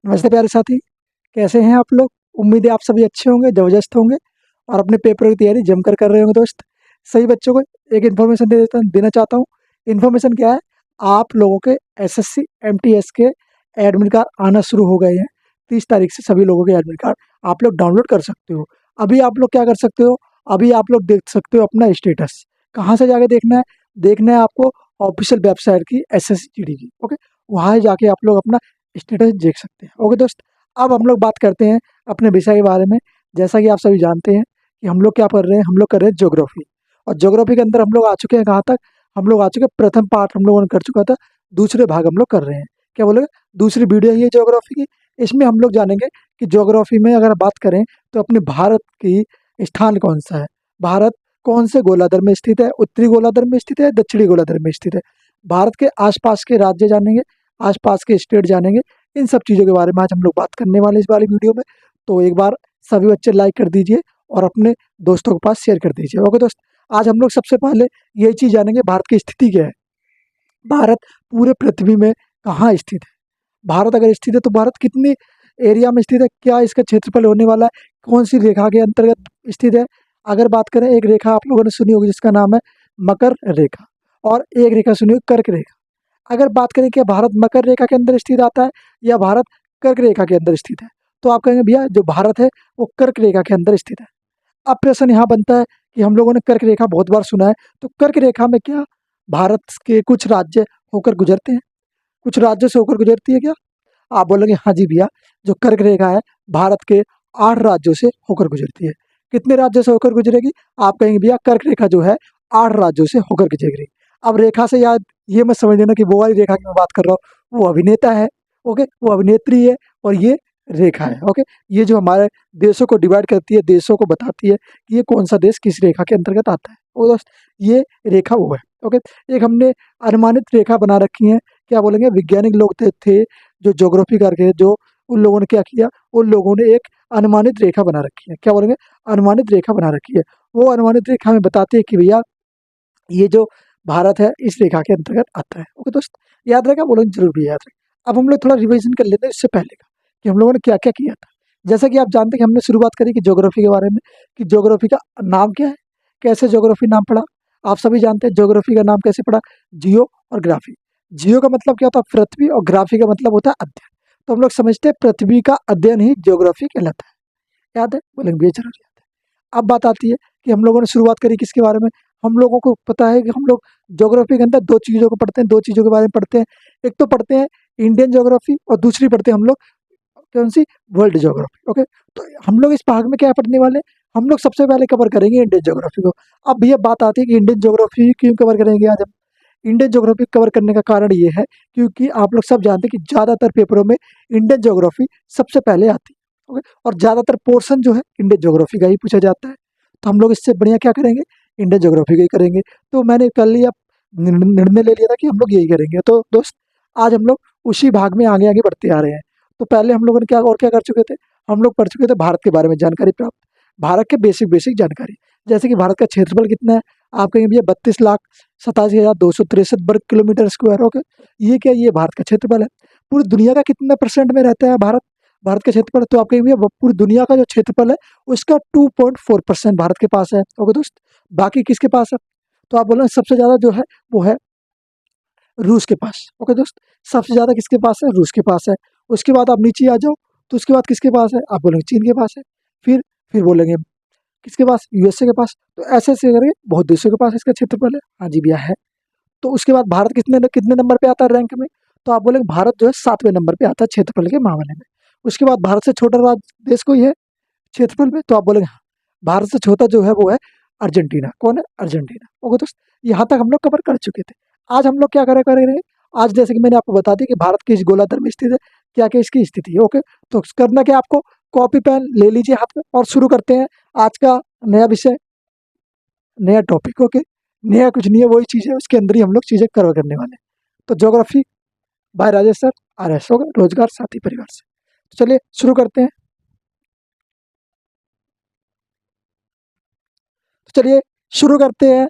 नमस्ते प्यारे साथी, कैसे हैं आप लोग? उम्मीद है आप सभी अच्छे होंगे, ज़बरदस्त होंगे और अपने पेपर की तैयारी जमकर कर रहे होंगे दोस्त। सभी बच्चों को एक इन्फॉर्मेशन देना चाहता हूँ। इन्फॉर्मेशन क्या है? आप लोगों के एसएससी, एमटीएस के एडमिट कार्ड आना शुरू हो गए हैं। 30 तारीख से सभी लोगों के एडमिट कार्ड आप लोग डाउनलोड कर सकते हो। अभी आप लोग क्या कर सकते हो? अभी आप लोग देख सकते हो अपना स्टेटस। कहाँ से जाके देखना है? देखना है आपको ऑफिशियल वेबसाइट की एसएससीजीडी की, ओके? वहाँ जाके आप लोग अपना स्टेटस देख सकते हैं। ओके दोस्त, अब हम लोग बात करते हैं अपने विषय के बारे में। जैसा कि आप सभी जानते हैं कि हम लोग क्या कर रहे हैं, हम लोग कर रहे हैं ज्योग्राफी। और ज्योग्राफी के अंदर हम लोग आ चुके हैं कहाँ तक? हम लोग आ चुके हैं प्रथम पार्ट हम लोगों ने कर चुका था, दूसरे भाग हम लोग कर रहे हैं। क्या बोलोगे? दूसरी वीडियो ही है ज्योग्राफी की। इसमें हम लोग जानेंगे कि ज्योग्राफी में अगर बात करें तो अपने भारत की स्थान कौन सा है, भारत कौन से गोलार्ध में स्थित है, उत्तरी गोलार्ध में स्थित है, दक्षिणी गोलार्ध में स्थित है। भारत के आसपास के राज्य जानेंगे, आसपास के स्टेट जानेंगे। इन सब चीज़ों के बारे में आज हम लोग बात करने वाले हैं इस वाली वीडियो में। तो एक बार सभी बच्चे लाइक कर दीजिए और अपने दोस्तों के पास शेयर कर दीजिए। ओके दोस्त, आज हम लोग सबसे पहले यही चीज़ जानेंगे, भारत की स्थिति क्या है, भारत पूरे पृथ्वी में कहाँ स्थित है। भारत अगर स्थित है तो भारत कितनी एरिया में स्थित है, क्या इसका क्षेत्रफल होने वाला है, कौन सी रेखा के अंतर्गत स्थित है। अगर बात करें, एक रेखा आप लोगों ने सुनी होगी जिसका नाम है मकर रेखा, और एक रेखा सुनी होगी कर्क रेखा। अगर बात करें कि भारत मकर रेखा के अंदर स्थित आता है या भारत कर्क रेखा के अंदर स्थित है, तो आप कहेंगे भैया जो भारत है वो कर्क रेखा के अंदर स्थित है। अब प्रश्न यहाँ बनता है कि हम लोगों ने कर्क रेखा बहुत बार सुना है, तो कर्क रेखा में क्या भारत के कुछ राज्य होकर गुजरते हैं, कुछ राज्यों से होकर गुजरती है क्या? आप बोलेंगे हाँ जी भैया, जो कर्क रेखा है भारत के 8 राज्यों से होकर गुजरती है। कितने राज्यों से होकर गुजरेगी? आप कहेंगे भैया कर्क रेखा जो है 8 राज्यों से होकर गुजरेगी। अब रेखा से याद ये मत समझ लेना कि वो वाली रेखा की मैं बात कर रहा हूँ, वो अभिनेता है, ओके? वो अभिनेत्री है और ये रेखा है, ओके? ये जो हमारे देशों को डिवाइड करती है, देशों को बताती है कि ये कौन-सा देश किस रेखा के अंतर्गत आता है। वो दोस्त, ये रेखा वो है, ओके? एक हमने अनुमानित रेखा बना रखी है, क्या बोलेंगे, वैज्ञानिक लोग थे जो ज्योग्राफी करके, जो उन लोगों ने क्या किया, उन लोगों ने एक अनुमानित रेखा बना रखी है। क्या बोलेंगे? अनुमानित रेखा बना रखी है। वो अनुमानित रेखा हमें बताती है कि भैया ये जो भारत है इस रेखा के अंतर्गत आता है। ओके दोस्त, याद रहेगा? बोलो जरूर भी याद रहेगा। अब हम लोग थोड़ा रिवीजन कर लेते हैं इससे पहले का, कि हम लोगों ने क्या क्या किया था। जैसा कि आप जानते हैं कि हमने शुरुआत करी कि ज्योग्राफी के बारे में, कि ज्योग्राफी का नाम क्या है, कैसे ज्योग्राफी नाम पड़ा। आप सभी जानते हैं ज्योग्राफी का नाम कैसे पड़ा, जियो और ग्राफी। जियो का मतलब क्या होता है? पृथ्वी, और ग्राफी का मतलब होता है अध्ययन। तो हम लोग समझते हैं पृथ्वी का अध्ययन ही ज्योग्राफी कहलाता है। याद है? बोलेंगे भैया जरूर याद है। अब बात आती है कि हम लोगों ने शुरुआत करी किसके बारे में। हम लोगों को पता है कि हम लोग ज्योग्राफी के अंदर दो चीज़ों को पढ़ते हैं, दो चीज़ों के बारे में पढ़ते हैं। एक तो पढ़ते हैं इंडियन ज्योग्राफी और दूसरी पढ़ते हैं हम लोग कौन सी, वर्ल्ड ज्योग्राफी, ओके? तो हम लोग इस भाग में क्या पढ़ने वाले हैं, हम लोग सबसे पहले कवर करेंगे इंडियन ज्योग्राफी को। अब भैया बात आती है कि इंडियन ज्योग्राफी क्यों कवर करेंगे आज हम। इंडियन ज्योग्राफी कवर करने का कारण ये है क्योंकि आप लोग सब जानते हैं कि ज़्यादातर पेपरों में इंडियन ज्योग्राफी सबसे पहले आती है, ओके? और ज़्यादातर पोर्शन जो है इंडियन ज्योग्राफी का ही पूछा जाता है। तो हम लोग इससे बढ़िया क्या करेंगे, इंडियन ज्योग्राफी का ही करेंगे। तो मैंने कल ही अब निर्णय ले लिया था कि हम लोग यही करेंगे। तो दोस्त, आज हम लोग उसी भाग में आगे आगे बढ़ते आ रहे हैं। तो पहले हम लोगों ने क्या कर चुके थे, हम लोग पढ़ चुके थे भारत के बारे में जानकारी प्राप्त, भारत के बेसिक बेसिक जानकारी। जैसे कि भारत का क्षेत्रफल कितना है, आप कहेंगे भैया 32,87,263 वर्ग किलोमीटर स्क्वायर, ओके? ये क्या, ये भारत का क्षेत्रफल है। पूरी दुनिया का कितना परसेंट में रहता है भारत, भारत का क्षेत्रफल? तो आप कहेंगे भैया पूरी दुनिया का जो क्षेत्रफल है उसका 2.4% भारत के पास है, ओके दोस्त? बाकी किसके पास है? तो आप बोलो सबसे ज़्यादा जो है वो है रूस के पास, ओके दोस्त? सबसे ज़्यादा किसके पास है? रूस के पास है। उसके बाद आप नीचे आ जाओ तो उसके बाद किसके पास है? आप बोलेंगे चीन के पास है। फिर बोलेंगे किसके पास? यूएसए के पास। तो ऐसे-ऐसे करके बहुत देशों के पास इसका क्षेत्रफल है। हाँ जी भैया है। तो उसके बाद भारत कितने कितने नंबर पे आता है रैंक में? तो आप बोलेंगे भारत जो है 7वें नंबर पे आता है क्षेत्रफल के मामले में। उसके बाद भारत से छोटा देश कोई है क्षेत्रफल में? तो आप बोलेंगे हाँ, भारत से छोटा जो है वो है अर्जेंटीना। कौन है? अर्जेंटीना। ओके दोस्त, यहाँ तक हम लोग कवर कर चुके थे। आज हम लोग क्या करेंगे, आज जैसे कि मैंने आपको बता दिया कि भारत किस गोलार्ध में स्थित है, क्या-क्या इसकी स्थिति है, ओके? तो करना क्या आपको, कॉपी पेन ले लीजिए हाथ में और शुरू करते हैं आज का नया विषय, नया टॉपिक, ओके? नया कुछ नहीं है, वही चीज़ है, उसके अंदर ही हम लोग चीज़ें कवर करने वाले हैं। तो geography bye Rajesh sir, RS, okay? रोजगार साथी परिवार से। तो चलिए शुरू करते हैं। तो चलिए शुरू करते हैं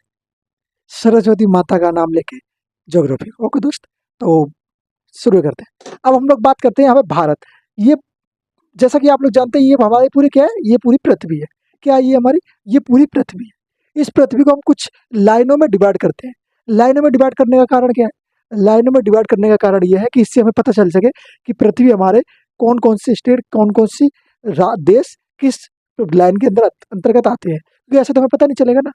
सरस्वती माता का नाम लेके ज्योग्राफी, ओके दोस्त? तो शुरू करते हैं। अब हम लोग बात करते हैं यहाँ पे भारत। ये जैसा कि आप लोग जानते हैं, ये हमारी पूरी क्या है, ये पूरी पृथ्वी है। क्या ये हमारी, ये पूरी पृथ्वी है। इस पृथ्वी को हम कुछ लाइनों में डिवाइड करते हैं। लाइनों में डिवाइड करने का कारण क्या है? लाइनों में डिवाइड करने का कारण ये है कि इससे हमें पता चल सके कि पृथ्वी हमारे कौन कौन से स्टेट, कौन कौन सी देश किस लाइन के अंदर अंतर्गत आते हैं, क्योंकि ऐसा तो हमें पता नहीं चलेगा ना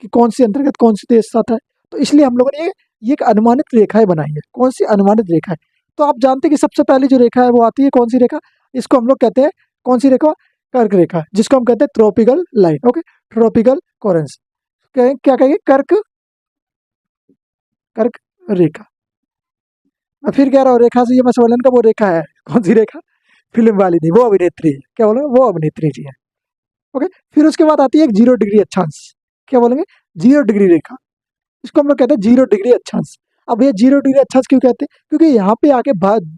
कि कौन सी अंतर्गत कौन सी देश आता है। तो इसलिए हम लोगों ने ये एक अनुमानित रेखाएं बनाई है। कौन सी अनुमानित रेखा है? तो आप जानते हैं कि सबसे पहली जो रेखा है वो आती है कौन सी रेखा? इसको हम लोग कहते हैं कौन सी रेखा? कर्क रेखा, जिसको हम कहते हैं tropical line. Okay, tropical Correns क्या कहेंगे? कर्क, कर्क रेखा। मैं फिर कह रहा हूँ, रेखा से ये मैं समझ लेना वो रेखा है। कौन सी रेखा? फिल्म वाली नहीं, वो अभिनेत्री है। क्या बोलेंगे? वो अभिनेत्री जी है। ओके, फिर उसके बाद आती है एक 0 डिग्री अक्षांश। क्या बोलेंगे? 0 डिग्री रेखा। इसको हम लोग कहते हैं 0 डिग्री अक्षांश। अब ये 0 डिग्री अक्षांश क्यों कहते हैं? क्योंकि यहाँ पे आके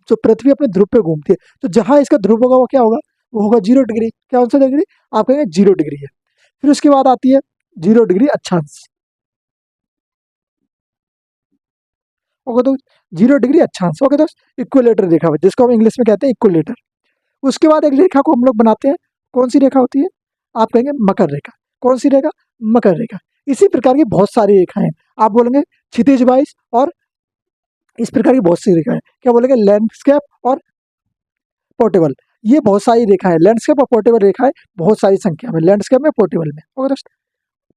जो पृथ्वी अपने ध्रुव पे घूमती है, तो जहां इसका ध्रुव होगा वो क्या होगा? वो होगा 0 डिग्री। क्या कौन सा डिग्री? आप कहेंगे 0 डिग्री है। फिर उसके बाद आती है 0 डिग्री अक्षांश। ओके, तो 0 डिग्री अक्षांश। ओके, तो इक्विलेटर रेखा, जिसको हम इंग्लिश में कहते हैं इक्विलेटर। उसके बाद एक रेखा को हम लोग बनाते हैं। कौन सी रेखा होती है? आप कहेंगे मकर रेखा। कौन सी रेखा? मकर रेखा। इसी प्रकार की बहुत सारी रेखाएं हैं। आप बोलेंगे क्षितिज वाइज, और इस प्रकार की बहुत सी रेखाएं। क्या बोलेंगे? लैंडस्केप और पोर्टेबल। ये बहुत सारी रेखा है। लैंडस्केप और पोर्टेबल रेखाएं बहुत सारी संख्या में, लैंडस्केप में, पोर्टेबल में। ओके दोस्त,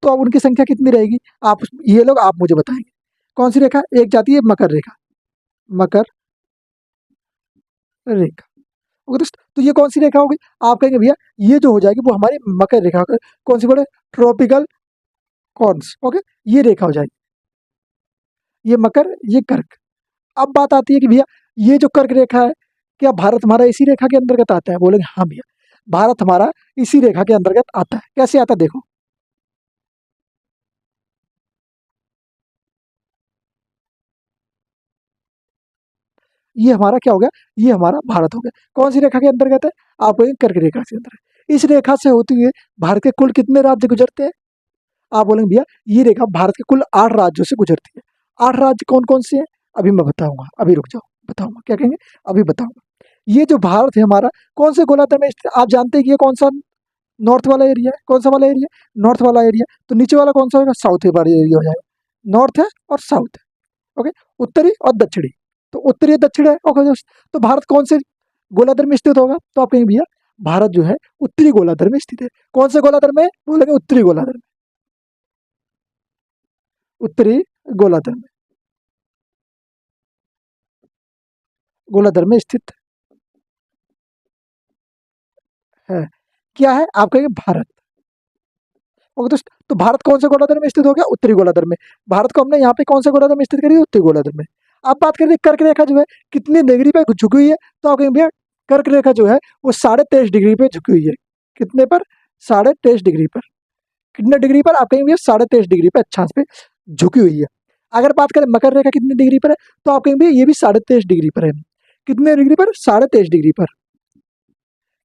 तो अब उनकी संख्या कितनी रहेगी? आप ये लोग आप मुझे बताएंगे। कौन सी रेखा? एक जाती है मकर रेखा, मकर रेखा। ओके दोस्त, तो ये कौन सी रेखा होगी? आप कहेंगे भैया ये जो हो जाएगी वो हमारी मकर रेखा। कौन सी बोले? Tropical corns. ओके, ये रेखा हो जाएगी, ये मकर, ये कर्क। अब बात आती है कि भैया ये जो कर्क रेखा है, क्या भारत हमारा इसी रेखा के अंतर्गत आता है? बोलेंगे हाँ भैया, भारत हमारा इसी रेखा के अंतर्गत आता है। कैसे आता है देखो, ये हमारा क्या हो गया? ये हमारा भारत हो गया। कौन सी रेखा के अंतर्गत है? आप कहेंगे कर्क रेखा के अंतर्गत। इस रेखा से होते हुए भारत के कुल कितने राज्य गुजरते हैं? आप बोलेंगे भैया ये रेखा भारत के कुल 8 राज्यों से गुजरती है। 8 राज्य कौन कौन से हैं? अभी मैं बताऊंगा, अभी रुक जाओ, बताऊंगा। क्या कहेंगे? अभी बताऊंगा। ये जो भारत है हमारा, कौन से गोलार्ध में स्थित? आप जानते हैं कि ये कौन सा नॉर्थ वाला एरिया है? कौन सा वाला एरिया? नॉर्थ वाला एरिया। तो नीचे वाला कौन सा होगा? साउथ वाला एरिया हो जाएगा। नॉर्थ है और साउथ है। ओके, उत्तरी और दक्षिणी। तो उत्तरी और दक्षिण है। ओके दोस्त, तो भारत कौन से गोलार्ध में स्थित होगा? तो आप कहेंगे भैया भारत जो है उत्तरी गोलार्ध में स्थित है। कौन से गोलार्ध में? बोलेंगे उत्तरी गोलार्ध में। उत्तरी गोलार्ध में, गोलार्ध में स्थित है। क्या है? आप कहेंगे भारत। ओके दोस्त, तो भारत कौन से गोलार्ध में स्थित हो गया? उत्तरी गोलार्ध में। भारत को हमने यहाँ पे कौन से गोलार्ध में स्थित करी? उत्तरी गोलार्ध में। अब बात करें कर्क रेखा जो है कितनी डिग्री पे झुकी हुई है? तो आप कहेंगे भैया कर्क रेखा जो है वो 23.5 डिग्री पे झुकी हुई है। कितने पर? 23.5 डिग्री पर। कितने डिग्री पर? आप कहेंगे भैया 23.5 डिग्री पे अक्षांश पे झुकी हुई है। अगर बात करें मकर रेखा कितनी डिग्री पर है, तो आप कहेंगे भैया ये भी 23.5 डिग्री पर है। कितने डिग्री पर? 23.5 डिग्री पर।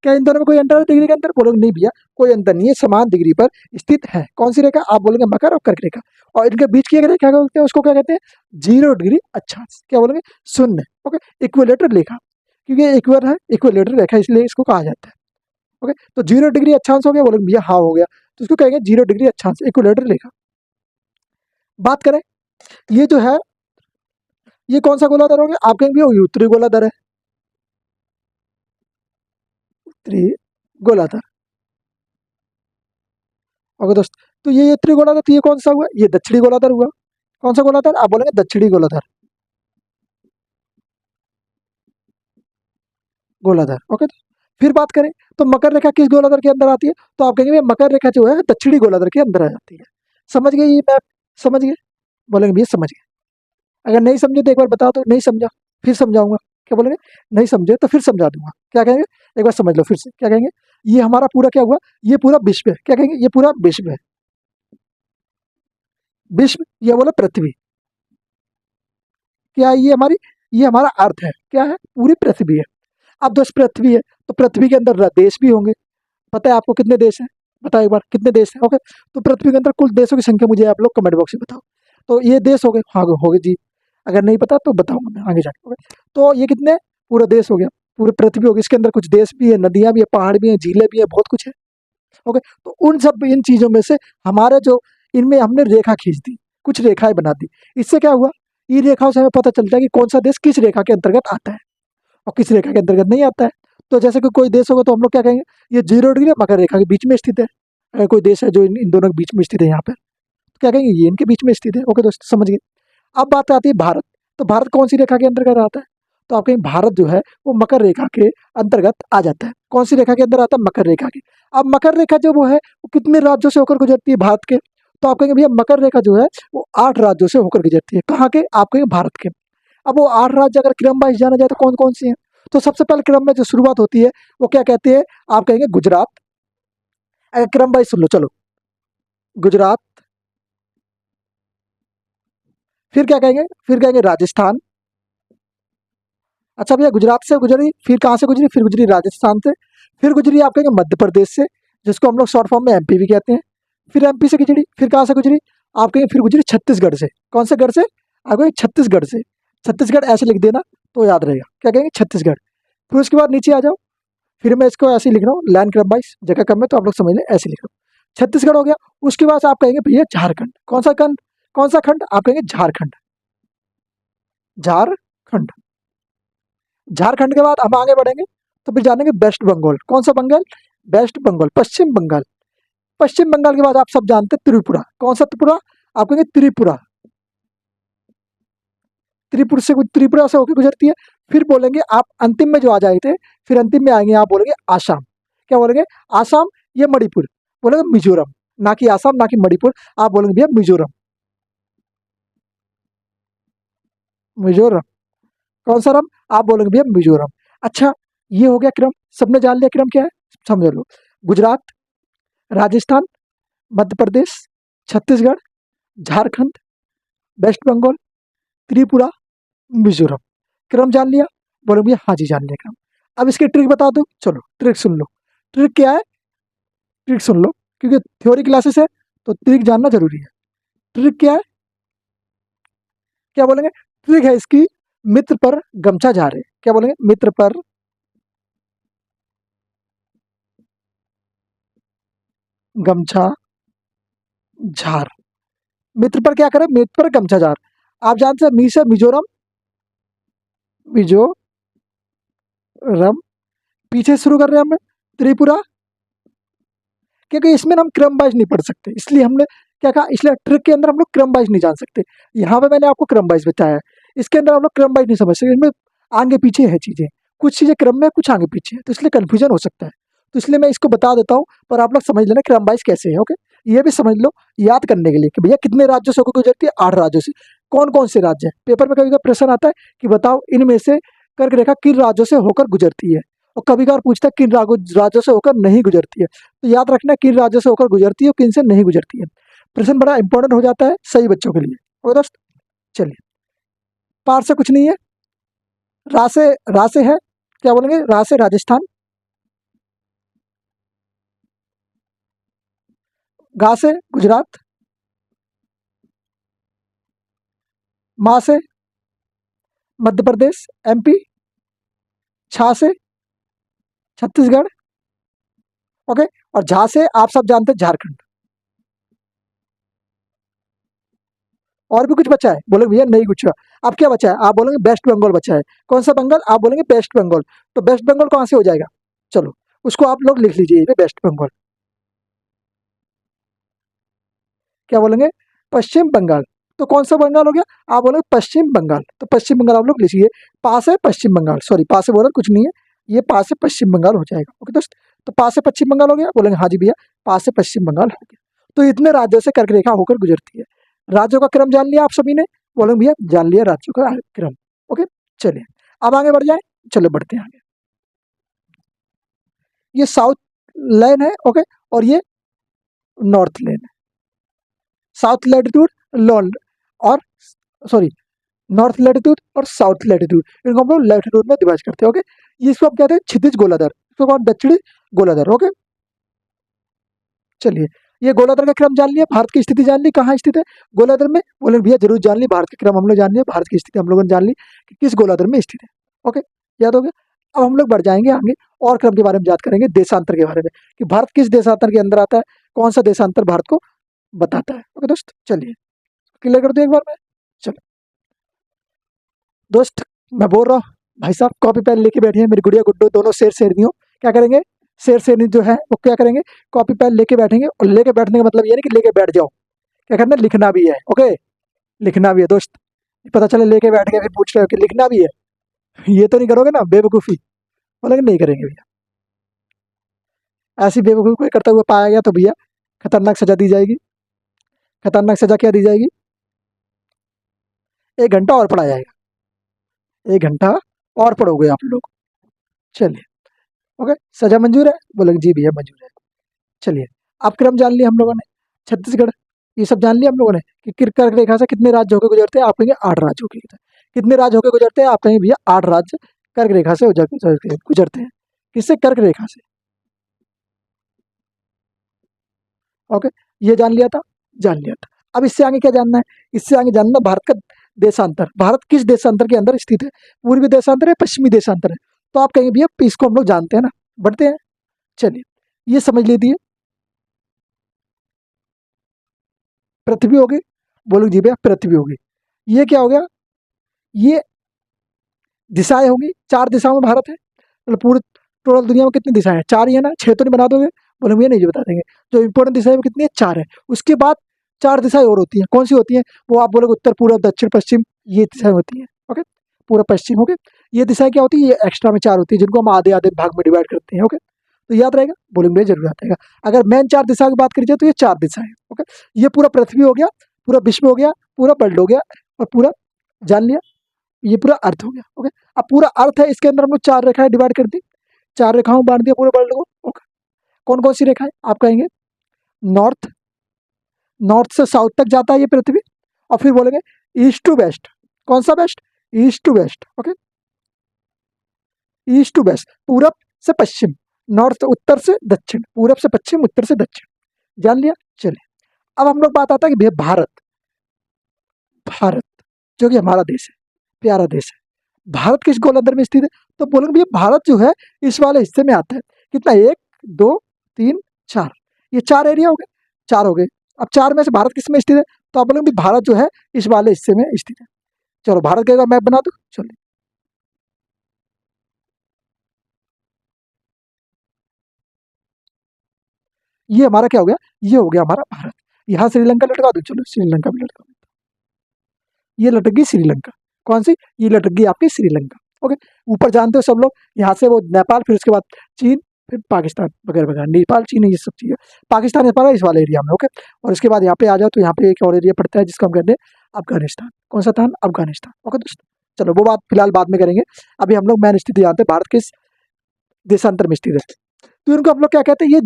क्या इन दोनों में कोई अंतर है डिग्री के अंदर? बोलोगे नहीं भैया कोई अंतर नहीं है, समान डिग्री पर स्थित है। कौन सी रेखा? आप बोलेंगे मकर और कर्क रेखा। और इनके बीच की एक रेखा क्या बोलते हैं? उसको क्या कहते हैं? 0 डिग्री अक्षांश। क्या बोलेंगे? शून्य। ओके, इक्विलेटर रेखा, क्योंकि ये इक्वल है, इक्विलेटर रेखा, इसलिए इसको कहा जाता है। ओके, तो 0 डिग्री अक्षांश हो गया। बोलेंगे भैया हाँ हो गया, तो इसको कहेंगे 0 डिग्री अक्षांश, इक्विलेटर रेखा। बात करें ये जो है, ये कौन सा गोलार्ध हो गया? आप कहेंगे भैया ये उत्तरी गोलार्ध है। उत्तरी गोलार्ध। ओके दोस्त, तो ये उत्तरी गोलार्ध, तो ये कौन सा हुआ? ये दक्षिणी गोलार्ध हुआ। कौन सा गोलार्ध? आप बोलेंगे दक्षिणी गोलार्ध। गोलार्ध। ओके, फिर बात करें तो मकर रेखा किस गोलार्ध के अंदर आती है? तो आप कहेंगे भैया मकर रेखा जो है दक्षिणी गोलार्ध के अंदर आ जाती है। समझ गए ये मैप? समझ गए? बोलेंगे भैया समझ गए। अगर नहीं समझे तो एक बार बता दो, नहीं समझा फिर समझाऊंगा। क्या बोलेंगे? नहीं समझे तो फिर समझा दूंगा। क्या कहेंगे? एक बार समझ लो फिर से। क्या कहेंगे? ये हमारा पूरा क्या हुआ? ये पूरा विश्व है। क्या कहेंगे? ये पूरा विश्व है। विश्व, ये बोला पृथ्वी। क्या है? ये हमारा अर्थ है। क्या है? पूरी पृथ्वी है। अब दोस्त पृथ्वी है, तो पृथ्वी के अंदर देश भी होंगे। पता है आपको कितने देश हैं? बताओ एक बार कितने देश हैं? ओके, तो पृथ्वी के अंदर कुल देशों की संख्या मुझे आप लोग कमेंट बॉक्स में बताओ। तो ये देश हो गए, हाँ हो गए जी। अगर नहीं पता तो बताऊंगा मैं आगे जाके। ओके, तो ये कितने? पूरा देश हो गया। पूरी पृथ्वी होगी, इसके अंदर कुछ देश भी है, नदियाँ भी है, पहाड़ भी है, झीलें भी है, बहुत कुछ है। ओके, तो उन सब इन चीज़ों में से हमारे जो इनमें हमने रेखा खींच दी, कुछ रेखाएँ बना दी। इससे क्या हुआ, इन रेखाओं से हमें पता चलता है कि कौन सा देश किस रेखा के अंतर्गत आता है और किस रेखा के अंतर्गत नहीं आता है। तो जैसे कि कोई देश होगा तो हम लोग क्या कहेंगे, ये 0 डिग्री मकर रेखा के बीच में स्थित है। अगर कोई देश है जो इन दोनों के बीच में स्थित है यहाँ पे, तो क्या कहेंगे, ये इनके बीच में स्थित है। ओके दोस्तों, समझ गए। अब बात आती है भारत। तो भारत कौन सी रेखा के अंतर्गत आता है? तो आप कहेंगे भारत जो है वो मकर रेखा के अंतर्गत आ जाता है। कौन सी रेखा के अंदर आता है? मकर रेखा के। अब मकर रेखा जो वो है वो कितने राज्यों से होकर गुजरती है भारत के? तो आप कहेंगे भैया मकर रेखा जो है वो 8 राज्यों से होकर गुजरती है। कहाँ के? आप कहेंगे भारत के। अब वो 8 राज्य अगर क्रम वाइज जाना जाए तो कौन-कौन से हैं? तो सबसे पहले क्रम में जो शुरुआत होती है वो क्या कहते हैं? आप कहेंगे गुजरात। अगर क्रम वाइज सुन लो, चलो। गुजरात, फिर क्या कहेंगे? फिर कहेंगे राजस्थान। अच्छा भैया, गुजरात से गुजरी, फिर कहाँ से गुजरी? फिर गुजरी राजस्थान से। फिर गुजरी आप कहेंगे मध्य प्रदेश से, जिसको हम लोग शॉर्ट फॉर्म में एमपी भी कहते हैं। फिर एमपी से गुजरी, फिर कहाँ से गुजरी? आप कहेंगे फिर गुजरी छत्तीसगढ़ से। कौन से गढ़ से? आप कहेंगे छत्तीसगढ़ से। छत्तीसगढ़ ऐसे लिख देना तो याद रहेगा। क्या कहेंगे? छत्तीसगढ़। फिर उसके बाद नीचे आ जाओ। फिर मैं इसको ऐसे ही लिख रहा हूँ, लैंड क्रम वाइज, जगह कम है तो आप लोग समझ लें, ऐसे लिख रहा हूँ। छत्तीसगढ़ हो गया। उसके बाद आप कहेंगे भैया झारखंड। कौन सा खंड? कौन सा खंड? आप कहेंगे झारखंड। झारखंड। झारखंड के बाद हम आगे बढ़ेंगे तो फिर जानेंगे वेस्ट बंगाल। कौन सा बंगाल? वेस्ट बंगाल, पश्चिम बंगाल। पश्चिम बंगाल के बाद आप सब जानते हैं त्रिपुरा। कौन सा त्रिपुरा? आप कहेंगे त्रिपुरा। त्रिपुरा से होकर गुजरती है। फिर बोलेंगे आप अंतिम में जो आ जाए थे, फिर अंतिम में आएंगे आप बोलेंगे आसाम। क्या बोलेंगे? आसाम या मणिपुर। बोलेंगे मिजोरम। ना कि आसाम, ना कि मणिपुर, आप बोलेंगे भैया मिजोरम। मिजोरम। कौन सा रम? आप बोलेंगे भैया मिजोरम। अच्छा, ये हो गया क्रम। सबने जान लिया क्रम क्या है? समझ लो। गुजरात, राजस्थान, मध्य प्रदेश, छत्तीसगढ़, झारखंड, वेस्ट बंगाल, त्रिपुरा, मिजोरम। क्रम जान लिया? बोलो भैया हाँ जी, जान लिया क्रम। अब इसकी ट्रिक बता दो। चलो ट्रिक सुन लो। ट्रिक क्या है? ट्रिक सुन लो, क्योंकि थ्योरी क्लासेस है तो ट्रिक जानना जरूरी है। ट्रिक क्या है? क्या बोलेंगे? ट्रिक है इसकी, मित्र पर गमछा झारे। क्या बोलेंगे? मित्र पर गमछा झार। मित्र पर क्या करें? मित्र पर गमछा झार। आप जानते हैं मी से मिजोरम, मिजोरम। पीछे शुरू कर रहे हैं हम त्रिपुरा, क्योंकि इसमें हम क्रम वाइज नहीं पढ़ सकते, इसलिए हमने क्या कहा, इसलिए ट्रिक के अंदर हम लोग क्रम वाइज नहीं जान सकते। यहाँ पे मैंने आपको क्रम वाइज बताया है, इसके अंदर हम लोग क्रम वाइज नहीं समझ सकते। इसमें आगे पीछे है चीजें, कुछ चीजें क्रम में, कुछ आगे पीछे है, तो इसलिए कंफ्यूजन हो सकता है। तो इसलिए मैं इसको बता देता हूँ, पर आप लोग समझ लेना क्रम वाइज कैसे है। ओके, ये भी समझ लो याद करने के लिए कि भैया कितने राज्यों से होकर गुजरती है? 8 राज्यों से। कौन कौन से राज्य है? पेपर में कभी कभी प्रश्न आता है कि बताओ इनमें से कर्क रेखा किन राज्यों से होकर गुजरती है, और कभी कभार पूछता है किन राज्यों से होकर नहीं गुजरती है। तो याद रखना किन राज्यों से होकर गुजरती है और किन से नहीं गुजरती है। प्रश्न बड़ा इंपॉर्टेंट हो जाता है सही बच्चों के लिए। ओके दोस्त, चलिए। पार से कुछ नहीं है। रा से, रा से है, क्या बोलेंगे? रा से राजस्थान। गा से गुजरात। मा से मध्य प्रदेश एमपी। छा से छत्तीसगढ़। ओके, और झा से आप सब जानते हैं झारखंड। और भी कुछ बचा है? बोले भैया नहीं कुछ हुआ। अब क्या बचा है? आप बोलेंगे वेस्ट बंगाल बचा है। कौन सा बंगाल? आप बोलेंगे वेस्ट बंगाल। तो वेस्ट बंगाल कहाँ से हो जाएगा? चलो उसको आप लोग लिख लीजिए, वेस्ट बंगाल। क्या बोलेंगे? पश्चिम बंगाल। तो कौन सा बंगाल हो गया? आप बोलेंगे पश्चिम बंगाल। तो पश्चिम बंगाल आप लोग लिखिए। पास है पश्चिम बंगाल, सॉरी पास से बोला कुछ नहीं है, ये पास से पश्चिम बंगाल हो जाएगा। ओके दोस्त, तो पास से पश्चिम बंगाल हो गया। बोलेंगे हाँ जी भैया, पास से पश्चिम बंगाल हो गया। तो इतने राज्यों से कर्क रेखा होकर गुजरती है। राज्यों का क्रम जान लिया आप सभी ने? बोलेंगे भैया जान लिया राज्यों का क्रम। ओके, चलिए अब आगे बढ़ जाए। चलो बढ़ते हैं आगे। ये साउथ लेन है, ओके, और ये नॉर्थ लेन है। साउथ लैटिट्यूड, लॉन्ड, और सॉरी नॉर्थ लैटिट्यूड और साउथ लैटिट्यूड, इनको हम लोग लैटिट्यूड में डिवाइड करते हैं। ओके, ये इसको हम कहते हैं क्षितिज गोलार्ध, इसको कौन? दक्षिणी गोलार्ध। ओके, चलिए ये गोलार्ध का क्रम जान लिया, भारत की स्थिति जान ली, कहाँ स्थित है गोलार्ध में? बोले भैया जरूर जान ली, भारत के क्रम हम लोग जान लिया, भारत की स्थिति हम लोगों ने जान ली कि किस गोलार्ध में स्थित है। ओके, याद हो गया। अब हम लोग बढ़ जाएंगे आगे और क्रम के बारे में याद करेंगे, देशांतर के बारे में, कि भारत किस देशांतर के अंदर आता है, कौन सा देशांतर भारत को बताता है। ओके दोस्त, चलिए क्लियर कर दो एक बार में। चलो दोस्त, मैं बोल रहा हूँ, भाई साहब कॉपी पेन लेके बैठे हैं, मेरी गुड़िया गुड्डू दोनों शेर शेरनी हो, क्या करेंगे, शेर शेरनी जो है वो क्या करेंगे, कॉपी पेन लेके बैठेंगे, और लेके बैठने का मतलब ये नहीं कि लेके बैठ जाओ, क्या करना है, लिखना भी है। ओके, लिखना भी है दोस्त। पता चले लेके बैठ गए फिर पूछ रहे हो कि लिखना भी है, ये तो नहीं करोगे ना बेवकूफ़ी, बोलेंगे नहीं करेंगे भैया, ऐसी बेवकूफ़ी कोई करता हुआ पाया गया तो भैया खतरनाक सजा दी जाएगी। खतरनाक सजा क्या दी जाएगी, 1 घंटा और पढ़ा जाएगा, 1 घंटा और पढ़ोगे आप लोग। चलिए ओके, सजा मंजूर है, बोलेंगे जी भैया मंजूर है। चलिए अब क्रम जान लिया हम लोगों ने, छत्तीसगढ़ ये सब जान लिया हम लोगों ने कि कर्क रेखा से कितने राज्य होकर गुजरते हैं, आप कहेंगे 8 राज्य होकर गुजरते हैं। कितने राज्य होकर गुजरते हैं, आप कहेंगे भैया 8 राज्य कर्क रेखा से गुजरते हैं। किससे, कर्क रेखा से। ओके, ये जान लिया था, जान लिया था। अब इससे आगे क्या जानना है, इससे आगे जानना भारत का देशांतर, भारत किस देशांतर के अंदर स्थित है, पूर्वी देशांतर है, पश्चिमी देशांतर है। तो आप कहेंगे भैया इसको हम लोग जानते हैं ना, बढ़ते हैं। चलिए ये समझ लीजिए, पृथ्वी होगी, बोलो जी भैया पृथ्वी होगी। ये क्या हो गया, ये दिशाएं होंगी, 4 दिशाओं में भारत है, मतलब पूरे टोटल दुनिया में कितनी दिशाएं हैं, 4 ही है ना, 6 तो नहीं बना दोगे, बोले भैया नहीं जी बता देंगे। जो इंपॉर्टेंट दिशाएं वो कितनी है, 4 है। उसके बाद 4 दिशाएं और होती हैं, कौन सी होती हैं, वो आप बोलोगे उत्तर पूर्व दक्षिण पश्चिम, ये दिशाएं होती हैं। ओके, पूरा पश्चिम हो गए, ये दिशाएं क्या होती है, ये एक्स्ट्रा में 4 होती है, जिनको हम आधे आधे भाग में डिवाइड करते हैं। ओके, तो याद रहेगा, बोलेंगे भैया जरूर याद रहेगा। अगर मेन 4 दिशा की बात करी जाए तो ये 4 दिशाएं। ओके, ये पूरा पृथ्वी हो गया, पूरा विश्व हो गया, पूरा वर्ल्ड हो गया, और पूरा जान लिया, ये पूरा अर्थ हो गया। ओके, अब पूरा अर्थ है, इसके अंदर हम लोग 4 रेखाएं डिवाइड कर दी, 4 रेखाओं में बांट दिया पूरे वर्ल्ड को। ओके, कौन कौन सी रेखाएं, आप कहेंगे नॉर्थ, नॉर्थ से साउथ तक जाता है ये पृथ्वी, और फिर बोलेंगे ईस्ट टू वेस्ट, कौन सा west, east to west. Okay, east to west, पूरब से पश्चिम, नॉर्थ उत्तर से दक्षिण, पूरब से पश्चिम, उत्तर से दक्षिण, जान लिया। चलिए अब हम लोग बात आता है कि भैया भारत, भारत जो कि हमारा देश है, प्यारा देश है, भारत किस गोलार्ध में स्थित है, तो बोलेंगे भैया भारत जो है इस वाले हिस्से में आता है, कितना, 1 2 3 4, ये 4 एरिया हो गए, 4 हो गए। अब 4 में से भारत किस में स्थित है, तो आप बोलेंगे भारत जो है इस वाले हिस्से में स्थित है। चलो भारत का मैप बना दो, चलिए ये हमारा क्या हो गया, ये हो गया हमारा भारत। यहाँ श्रीलंका लटका दो, चलो श्रीलंका भी लटका दो, ये लटक गई श्रीलंका, कौन सी, ये लटक गई आपकी श्रीलंका। ओके, ऊपर जानते हो सब लोग, यहाँ से वो नेपाल, फिर उसके बाद चीन, फिर पाकिस्तान वगैरह वगैरह, नेपाल चीन ये सब चीज़ें, पाकिस्तान नेपाल है इस वाले एरिया में। ओके, और इसके बाद यहाँ पे आ जाओ तो यहाँ पे एक और एरिया पड़ता है जिसको हम कहते हैं अफगानिस्तान, कौन सा था, अफगानिस्तान। ओके दोस्तों, चलो वो बात फिलहाल बाद में करेंगे, अभी हम लोग मैन स्थिति जानते हैं भारत किस देशांतर में स्थित है। तो इनको हम लोग क्या कहते हैं, ये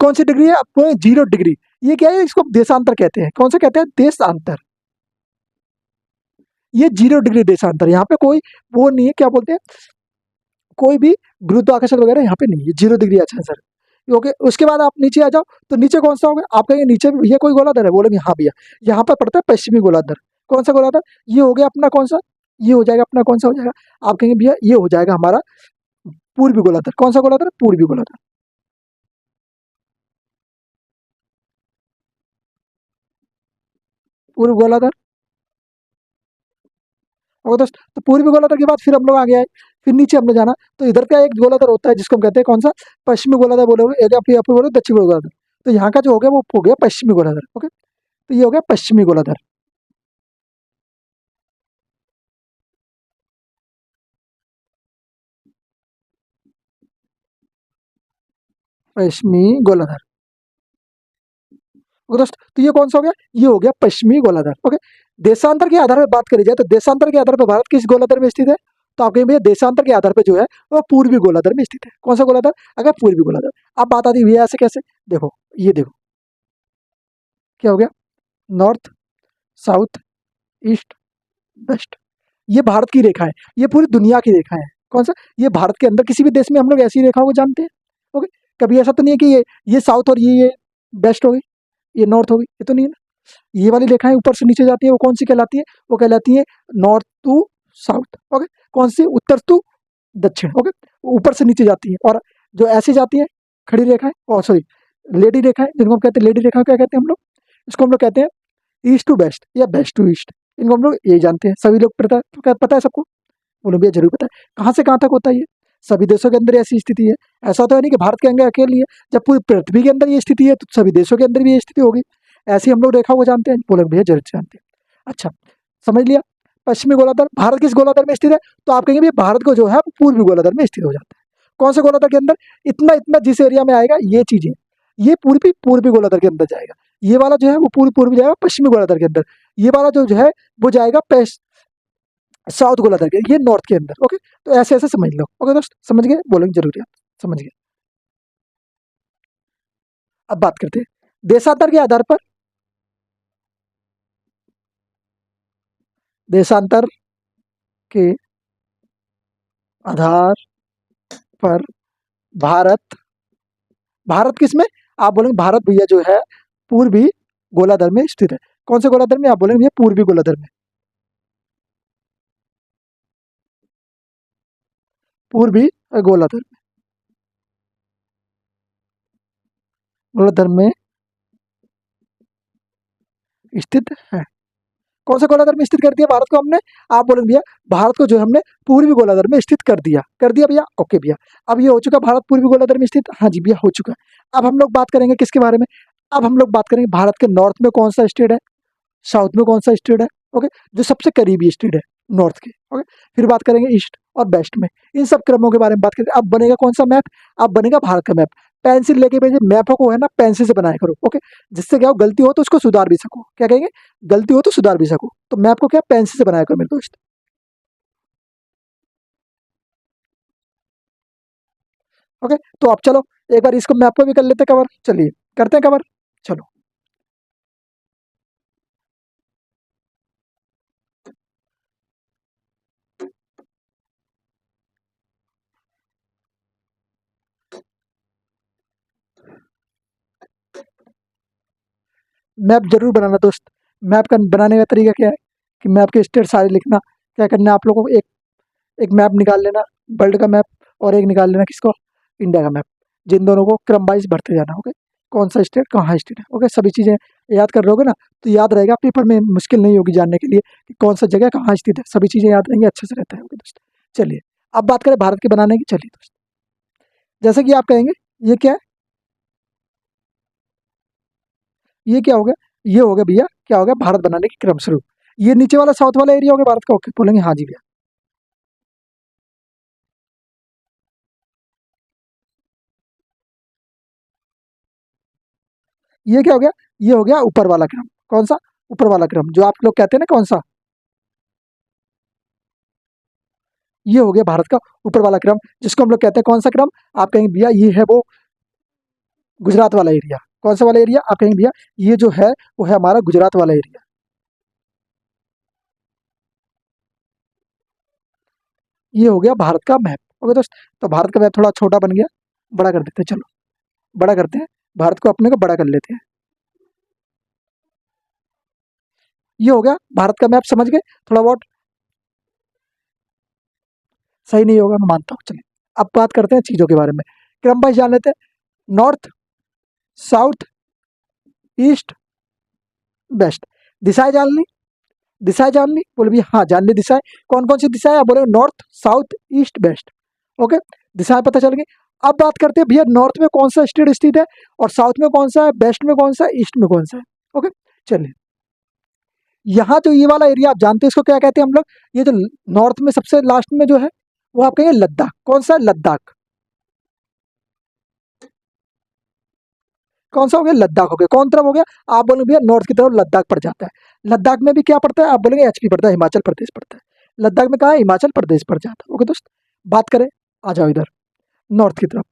कौन सी डिग्री है, आपको 0 डिग्री, ये क्या है, इसको देशांतर कहते हैं, कौन सा कहते हैं, देशांतर। ये 0 डिग्री देशांतर, यहाँ पे कोई वो नहीं है, क्या बोलते हैं, कोई भी गुरुत्वाकर्षण वगैरह यहाँ पे नहीं है, 0 डिग्री। अच्छा सर, ओके, उसके बाद आप नीचे आ जाओ, तो नीचे कौन सा होगा, आप कहेंगे नीचे भी भैया कोई गोलार्ध है, बोलेंगे हाँ भैया, यहाँ पर पड़ता है पश्चिमी गोलार्ध, कौन सा गोलार्ध, ये हो गया अपना कौन सा, ये हो जाएगा अपना कौन सा हो जाएगा, आप कहेंगे भैया ये हो जाएगा हमारा पूर्वी गोलार्ध, कौन सा गोलार्ध, पूर्वी गोलार्ध, पूर्वी गोलार्ध। और दोस्त, तो पूर्वी गोलार्ध के बाद फिर हम लोग आगे आए, फिर नीचे हमने जाना, तो इधर का एक गोलार्ध होता है जिसको हम कहते हैं कौन सा, पश्चिमी गोलार्ध बोलोगे, एक या फिर बोलो दक्षिण गोलार्ध। तो यहाँ का जो हो गया वो हो गया पश्चिमी गोलार्ध। ओके, तो ये हो गया पश्चिमी गोलार्ध, पश्चिमी गोलार्ध। ओके दोस्त, तो ये कौन सा हो गया, ये हो गया पश्चिमी गोलार्ध। ओके, देशांतर के आधार पर बात करी जाए तो देशांतर के आधार पर भारत किस गोलार्ध में स्थित है, तो आप कहेंगे भैया देशांतर के आधार पर जो है वो पूर्वी गोलार्ध में स्थित है, कौन सा गोलार्ध, अगर पूर्वी गोलार्ध। अब बात आती है भैया ऐसे कैसे, देखो ये देखो क्या हो गया, नॉर्थ साउथ ईस्ट वेस्ट, ये भारत की रेखा है, ये पूरी दुनिया की रेखा है, कौन सा, ये भारत के अंदर किसी भी देश में हम लोग ऐसी रेखाओं को जानते हैं। ओके, कभी ऐसा तो नहीं है कि ये साउथ और ये वेस्ट हो गई, ये नॉर्थ हो गई, ये तो नहीं है ना। ये वाली रेखाएं ऊपर से नीचे जाती है, वो कौन सी कहलाती है, वो कहलाती है नॉर्थ टू साउथ। ओके, कौन सी, उत्तर टू दक्षिण। ओके, ऊपर से नीचे जाती है, और जो ऐसे जाती है खड़ी रेखाएं, और सॉरी लेडी रेखाएं, जिनको हम कहते हैं लेडी रेखा, क्या कहते हैं हम लोग, इसको हम लोग कहते हैं ईस्ट टू वेस्ट या वेस्ट टू ईस्ट। इनको हम लोग यही जानते हैं, सभी लोग पता है, तो क्या पता है सबको, बोलो भैया जरूर पता है। कहाँ से कहाँ तक होता है ये, सभी देशों के अंदर ऐसी स्थिति है। ऐसा तो है नहीं कि भारत के अंदर अकेली है, जब पूरी पृथ्वी के अंदर ये स्थिति है तो सभी देशों के अंदर भी ये स्थिति होगी। ऐसी हम लोग रेखा को जानते हैं, बोलो भैया जरूर जानते हैं। अच्छा, समझ लिया। पश्चिमी गोलार्ध, भारत किस गोलार्ध में स्थित है, तो आप कहेंगे भैया भारत को जो है वो पूर्वी गोलार्ध में स्थित हो जाता है। कौन से गोलार्ध के अंदर, इतना इतना जिस एरिया में आएगा ये चीजें, ये पूर्वी पूर्वी गोलार्ध के अंदर जाएगा। ये वाला जो है वो पूर्वी पूर्वी जाएगा पश्चिमी गोलार्ध के अंदर। ये वाला जो है वो जाएगा साउथ गोलार्ध के, ये नॉर्थ के अंदर। ओके, तो ऐसे ऐसे समझ लो। ओके दोस्त, समझ गए, बोलेंगे जरूर यार, समझ गए। अब बात करते हैं देशांतर के आधार पर, देशांतर के आधार पर भारत, भारत किसमें, आप बोलेंगे भारत भैया जो है पूर्वी गोलार्ध में स्थित है। कौन से गोलार्ध में, आप बोलेंगे भैया पूर्वी गोलार्ध में, पूर्वी गोलार्ध, गोलार्ध में स्थित है। कौन से गोलार्ध में स्थित कर दिया भारत को हमने, आप बोलेंगे भैया भारत को जो हमने पूर्वी गोलार्ध में स्थित कर दिया भैया। ओके भैया, अब ये हो चुका भारत पूर्वी गोलार्ध में स्थित, हाँ जी भैया हो चुका है। अब हम लोग बात करेंगे किसके बारे में, अब हम लोग बात करेंगे भारत के नॉर्थ में कौन सा स्टेट है, साउथ में कौन सा स्टेट है। ओके, जो सबसे करीबी स्टेट है नॉर्थ के। ओके, फिर बात करेंगे ईस्ट और वेस्ट में, इन सब क्रमों के बारे में बात करेंगे। अब बनेगा कौन सा मैप, अब बनेगा भारत का मैप। पेंसिल लेके भेजे, मैपों को है ना पेंसिल से बनाया करो। ओके, जिससे क्या हो, गलती हो तो उसको सुधार भी सको, क्या कहेंगे, गलती हो तो सुधार भी सको। तो मैप को क्या पेंसिल से बनाया करो मेरे दोस्त। ओके, तो अब चलो एक बार इसको मैप को भी कर लेते कवर, चलिए करते हैं कवर, चलो। मैप जरूर बनाना दोस्त। मैप का बनाने का तरीका क्या है कि मैप के स्टेट सारे लिखना। क्या करना है आप लोगों को, एक एक मैप निकाल लेना वर्ल्ड का मैप, और एक निकाल लेना किसको, इंडिया का मैप। जिन दोनों को क्रम वाइज भरते जाना। ओके, कौन सा स्टेट कहाँ स्टेट है। ओके, सभी चीज़ें याद कर लोगे ना तो याद रहेगा, पेपर में मुश्किल नहीं होगी जानने के लिए कि कौन सा जगह कहाँ स्थित है। सभी चीज़ें याद रहेंगी, अच्छे से रहता है। ओके दोस्त, चलिए अब बात करें भारत के बनाने की। चलिए दोस्त, जैसे कि आप कहेंगे ये क्या है, ये क्या हो गया, ये हो गया भैया, क्या हो गया, भारत बनाने की क्रम शुरू। ये नीचे वाला साउथ वाला एरिया हो गया भारत का। ओके, बोलेंगे हाँ जी भैया। ये क्या हो गया, ये हो गया ऊपर वाला क्रम। कौन सा, ऊपर वाला क्रम, जो आप लोग कहते हैं ना कौन सा, ये हो गया भारत का ऊपर वाला क्रम, जिसको हम लोग कहते हैं कौन सा क्रम, आप कहेंगे भैया ये है वो गुजरात वाला एरिया। कौन सा वाला एरिया, आप कहेंगे भैया ये जो है वो है हमारा गुजरात वाला एरिया। ये हो गया भारत का मैप। ओके दोस्त, तो भारत का मैप थोड़ा छोटा बन गया, बड़ा कर देते हैं, चलो बड़ा करते हैं, भारत को अपने को बड़ा कर लेते हैं। ये हो गया भारत का मैप, समझ गए, थोड़ा बहुत सही नहीं होगा मैं मानता हूँ। चलिए अब बात करते हैं चीज़ों के बारे में, क्रम वाइज जान लेते हैं। North, south, east, west. दिशाएं जान ली, दिशाएं जान ली, बोले भैया हाँ जान ली दिशाएं। कौन कौन सी दिशाएं, आप बोले north south east waste. Okay, दिशाएं पता चल गई। अब बात करते हैं भैया नॉर्थ में कौन सा स्टेट स्थित है, और साउथ में कौन सा है, वेस्ट में कौन सा है, ईस्ट में कौन सा है। ओके, चलिए यहाँ जो ये वाला एरिया आप जानते हैं इसको क्या कहते हैं हम लोग, ये जो नॉर्थ में सबसे लास्ट में जो है वो आप कहेंगे लद्दाख। कौन सा है, लद्दाख। कौन सा हो गया, लद्दाख हो गया। कौन तरफ हो गया, आप बोलेंगे भैया नॉर्थ की तरफ लद्दाख पड़ जाता है। लद्दाख में भी क्या पड़ता है, आप बोलेंगे एचपी पड़ता है, हिमाचल प्रदेश पड़ता है। लद्दाख में कहा है, हिमाचल प्रदेश पड़ जाता है। ओके दोस्त, बात करें, आ जाओ इधर नॉर्थ की तरफ।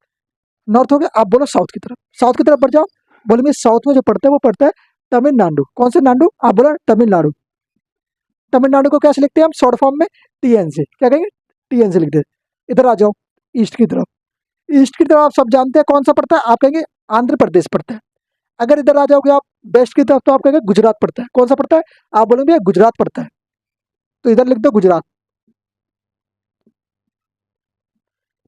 नॉर्थ हो गया, आप बोलो साउथ की तरफ, साउथ की तरफ बढ़ जाओ। बोलेंगे साउथ में जो पड़ता है वो पड़ता है तमिलनाडु। कौन से नाडु, आप बोलो तमिलनाडु। तमिलनाडु को कैसे लिखते हैं हम, शॉर्ट फॉर्म में टीएन से, क्या कहेंगे, टीएन से लिख दे। इधर आ जाओ ईस्ट की तरफ, ईस्ट की तरफ आप सब जानते हैं कौन सा पड़ता है, आप कहेंगे आंध्र प्रदेश पड़ता है। अगर इधर आ जाओगे आप वेस्ट की तरफ तो आप कहेंगे गुजरात पड़ता है। कौन सा पड़ता है, आप बोलेंगे गुजरात पड़ता है, तो इधर लिख दो गुजरात।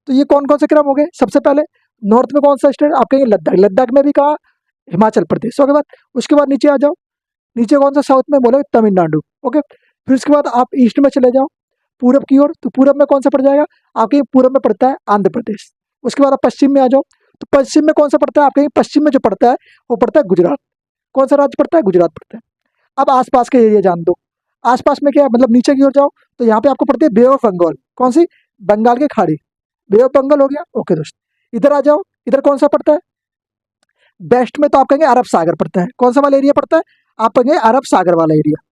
तो ये कौन कौन से क्रम हो गए? सबसे पहले नॉर्थ में कौन सा स्टेट? आप कहेंगे लद्दाख। लद्दाख में भी कहा? हिमाचल प्रदेश। ओके बाद उसके बाद नीचे आ जाओ, नीचे कौन सा? साउथ में बोले तमिलनाडु। ओके, फिर उसके बाद आप ईस्ट में चले जाओ, पूरब की ओर, तो पूरब में कौन सा पड़ जाएगा? आपके पूरब में पड़ता है आंध्र प्रदेश। उसके बाद आप पश्चिम में आ जाओ, तो पश्चिम में कौन सा पड़ता है? आपके पश्चिम में जो पड़ता है वो पड़ता है गुजरात। कौन सा राज्य पड़ता है? गुजरात पड़ता है। अब आसपास के एरिया जान दो, आसपास में क्या है? मतलब नीचे की ओर जाओ तो यहाँ पे आपको पड़ती है बे ऑफ बंगाल। कौन सी? बंगाल की खाड़ी, बे ऑफ बंगाल हो गया। ओके दोस्त, इधर आ जाओ, इधर कौन सा पड़ता है? वेस्ट में तो आप कहेंगे अरब सागर पड़ता है। कौन सा वाला एरिया पड़ता है? आप कहेंगे अरब सागर वाला एरिया।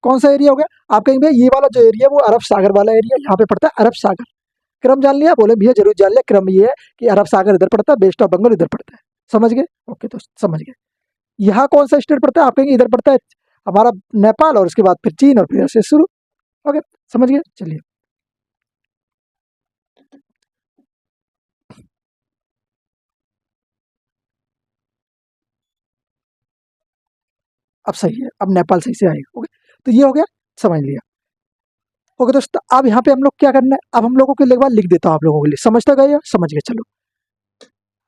कौन सा एरिया हो गया? आप कहेंगे भैया ये वाला जो एरिया वो अरब सागर वाला एरिया, यहाँ पे पड़ता है अरब सागर। क्रम जान लिया? बोले भैया जरूर जान लिया। क्रम ये है कि अरब सागर इधर पड़ता है, वेस्ट ऑफ बंगाल इधर पड़ता है। समझ गए? ओके दोस्त, समझ गए। यहाँ कौन सा स्टेट पड़ता है? आप कहेंगे इधर पड़ता है हमारा नेपाल, और उसके बाद फिर चीन, और फिर ऐसे शुरू। ओके, समझ गए? चलिए, अब सही है, अब नेपाल सही से आएगा। ओके, तो ये हो गया, समझ लिया। ओके दोस्तों, अब यहाँ पे हम लोग क्या करना है? अब हम लोगों के लिए एक बार लिख देता हूँ आप लोगों के लिए। समझते गए या? समझ गए, चलो।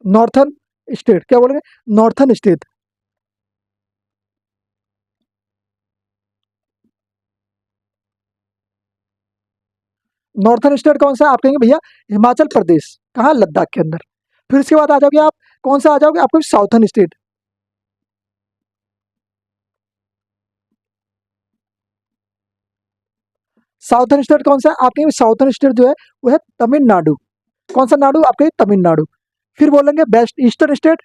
नॉर्थन स्टेट, क्या बोलेंगे? Northern state. नॉर्थन स्टेट कौन सा है? आप कहेंगे भैया हिमाचल प्रदेश। कहाँ? लद्दाख के अंदर। फिर इसके बाद आ जाओगे आप, कौन सा आ जाओगे? आपको साउथर्न स्टेट। साउथर्न स्टेट कौन सा है? आप कहेंगे साउथर्न स्टेट जो है वो है तमिलनाडु। कौन सा नाडु? आप कहेंगे तमिलनाडु। फिर बोलेंगे best eastern state.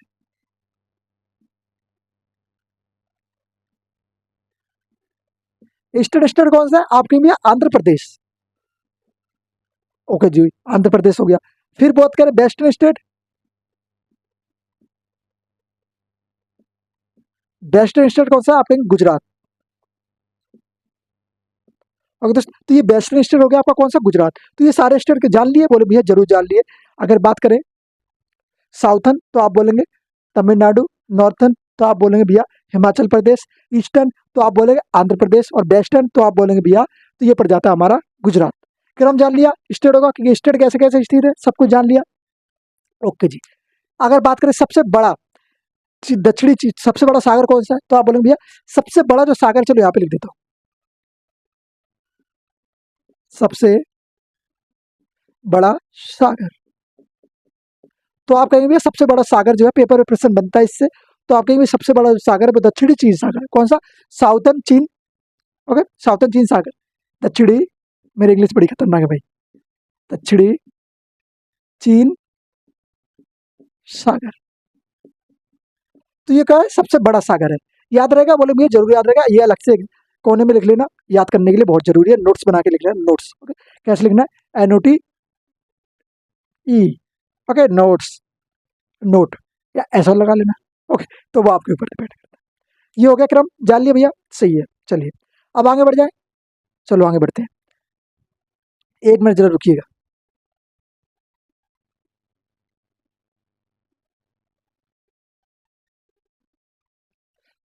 Eastern state कौन सा है? आप कहेंगे भैया आंध्र प्रदेश। ओके जी, आंध्र प्रदेश हो गया। फिर बात करें वेस्टर्न स्टेट। वेस्टर्न स्टेट कौन सा है? आप कहेंगे गुजरात। ओके दोस्त, तो ये वेस्टर्न स्टेट हो गया आपका कौन सा? गुजरात। तो ये सारे स्टेट के जान लिए? बोले भैया जरूर जान लिए। अगर बात करें साउथर्न तो आप बोलेंगे तमिलनाडु। नॉर्थन तो आप बोलेंगे भैया हिमाचल प्रदेश। ईस्टर्न तो आप बोलेंगे आंध्र प्रदेश। और वेस्टर्न तो आप बोलेंगे भैया, तो ये पड़ जाता है हमारा गुजरात। क्रम जान लिया स्टेट होगा, क्योंकि स्टेट कैसे कैसे स्थित है सब कुछ जान लिया। ओके जी, अगर बात करें सबसे बड़ा दक्षिणी चीज, सबसे बड़ा सागर कौन सा है? तो आप बोलेंगे भैया सबसे बड़ा जो सागर, चलो यहाँ पे लिख देता हूँ, सबसे बड़ा सागर। तो आप कहेंगे भैया सबसे बड़ा सागर जो है, पेपर में प्रश्न बनता है इससे, तो आप कहेंगे सबसे बड़ा जो सागर है वो दक्षिणी चीन सागर है। कौन सा? साउथर्न चीन। ओके, साउथर्न चीन सागर। दक्षिणी, मेरी इंग्लिश बड़ी खतरनाक है भाई। दक्षिणी चीन सागर, तो ये क्या है? सबसे बड़ा सागर है। याद रहेगा? बोले भैया जरूर याद रहेगा। ये अलग से कोने में लिख लेना, याद करने के लिए बहुत जरूरी है। नोट्स बना के लिख लेना, नोट्स। ओके, कैसे लिखना है? NOTE। ओके, नोट्स, नोट, या ऐसा लगा लेना। ओके, तो वो आपके ऊपर डिपेंड करता है। ये हो गया क्रम, जान लिया भैया? सही है, चलिए अब आगे बढ़ जाए। चलो आगे बढ़ते हैं, 1 मिनट जरा रुकिएगा।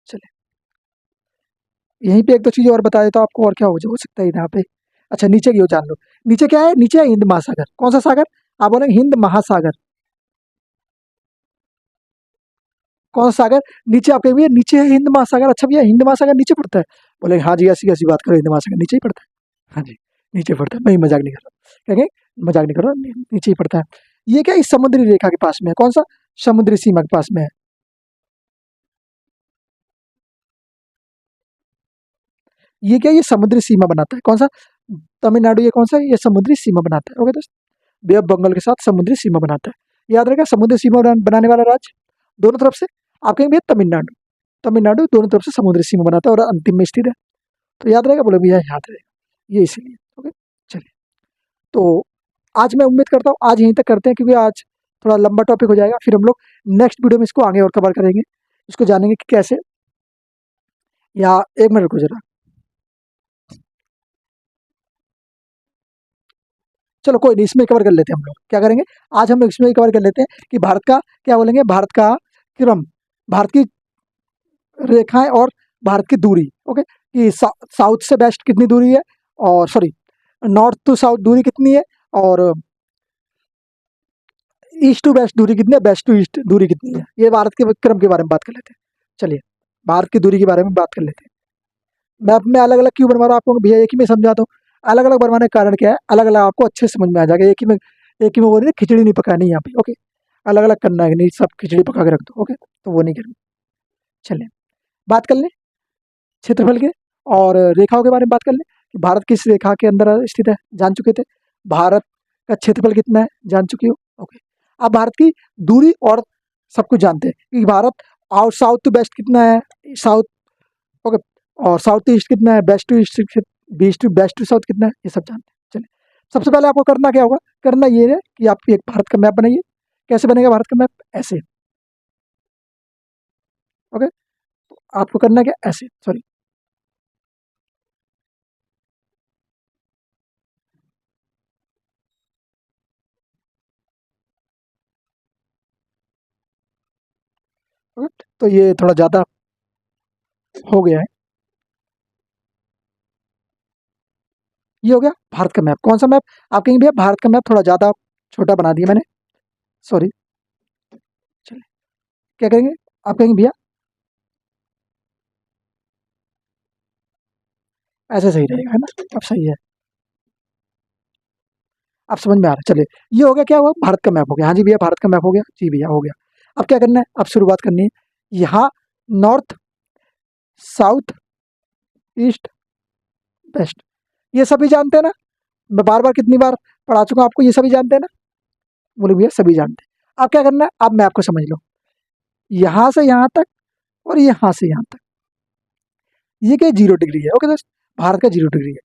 चलिए, यहीं पे एक दो चीज़ और बता देता हूँ आपको, और क्या हो सकता है यहाँ पे। अच्छा, नीचे की ओर जान लो। नीचे क्या है? नीचे है हिंद महासागर। कौन सा सागर? आप बोलेंगे हिंद महासागर। कौन सा सागर? नीचे आप कहेंगे नीचे है हिंद महासागर। अच्छा भैया हिंद महासागर नीचे पड़ता है? बोले हाँ जी, ऐसी कैसी बात करो, हिंद महासागर नीचे ही पड़ता है। हाँ जी, नीचे पड़ता है, मैं ही मजाक नहीं कर रहा। कहेंगे मजाक नहीं कर रहा, नीचे ही पड़ता है। ये क्या, इस समुद्री रेखा के पास में है? कौन सा? समुद्री सीमा के पास में है। ये क्या, ये समुद्री सीमा बनाता है। कौन सा? तमिलनाडु। ये कौन सा है? ये समुद्री सीमा बनाता है। ओके दोस्त, बे ऑफ बंगाल के साथ समुद्री सीमा बनाता है। याद रहेगा, समुद्री सीमा बनाने वाला राज्य दोनों तरफ से, आप कहेंगे भैया तमिलनाडु। तमिलनाडु दोनों तरफ से समुद्री सीमा बनाता है और अंतिम में स्थित है। तो याद रहेगा? बोले भैया याद रहेगा, ये इसीलिए। ओके, चलिए, तो आज मैं उम्मीद करता हूँ आज यहीं तक करते हैं, क्योंकि आज थोड़ा लंबा टॉपिक हो जाएगा। फिर हम लोग नेक्स्ट वीडियो में इसको आगे और कवर करेंगे, इसको जानेंगे कि कैसे। या 1 मिनट रुको जरा। चलो कोई नहीं, इसमें कवर कर लेते हैं हम लोग। क्या करेंगे आज? हम लोग इसमें कवर कर लेते हैं कि भारत का क्या बोलेंगे, भारत का क्रम, भारत की रेखाएं और भारत की दूरी। ओके, कि साउथ से वेस्ट कितनी दूरी है, और सॉरी नॉर्थ टू साउथ दूरी कितनी है, और ईस्ट टू वेस्ट दूरी कितनी है, वेस्ट टू ईस्ट दूरी कितनी है। ये भारत के क्रम के बारे में बात कर लेते हैं। चलिए भारत की दूरी के बारे में बात कर लेते हैं। मैप में अलग अलग क्यों बनवा रहा हूँ आपको भैया, एक ही में समझाता हूँ। अलग अलग बनवाने का कारण क्या है, अलग अलग आपको अच्छे से समझ में आ जाएगा। एक ही में बोल रही खिचड़ी नहीं पकानी यहाँ पे, ओके। अलग अलग करना है, नहीं सब खिचड़ी पका के रख दो, ओके, तो वो नहीं करनी। चलिए बात कर लें क्षेत्रफल के और रेखाओं के बारे में बात कर लें कि भारत किस रेखा के अंदर स्थित है, जान चुके थे। भारत का क्षेत्रफल कितना है, जान चुकी हो, ओके। अब भारत की दूरी और सब कुछ जानते हैं कि भारत और साउथ टू वेस्ट कितना है, साउथ, ओके, और साउथ टू ईस्ट कितना है, west to east, west to south कितना है, ये सब जानते हैं। चलिए सबसे पहले आपको करना क्या होगा, करना ये है कि आप एक भारत का मैप बनाइए। कैसे बनेगा भारत का मैप, ऐसे, ओके। आपको करना क्या, ऐसे, सॉरी, ओके। तो ये थोड़ा ज़्यादा हो गया है। ये हो गया भारत का मैप। कौन सा मैप, आप कहेंगे भैया भारत का मैप थोड़ा ज़्यादा छोटा बना दिया मैंने, सॉरी। चलिए क्या कहेंगे, आप कहेंगे भैया ऐसे सही रहेगा, है ना, अब सही है, आप समझ में आ रहा है। चलिए ये हो गया, क्या हुआ, भारत का मैप हो गया। हाँ जी भैया भारत का मैप हो गया, जी भैया हो गया। अब क्या करना है, अब शुरुआत करनी है। यहाँ नॉर्थ, साउथ, ईस्ट, वेस्ट, ये सभी जानते हैं ना। मैं बार बार कितनी बार पढ़ा चुका हूँ आपको, ये सभी जानते हैं ना, बोले भैया सभी जानते हैं। अब क्या करना है, अब मैप को समझ लो। यहाँ से यहाँ तक और यहाँ से यहाँ तक, ये क्या 0 डिग्री है, ओके दोस्त, भारत का 0 डिग्री है।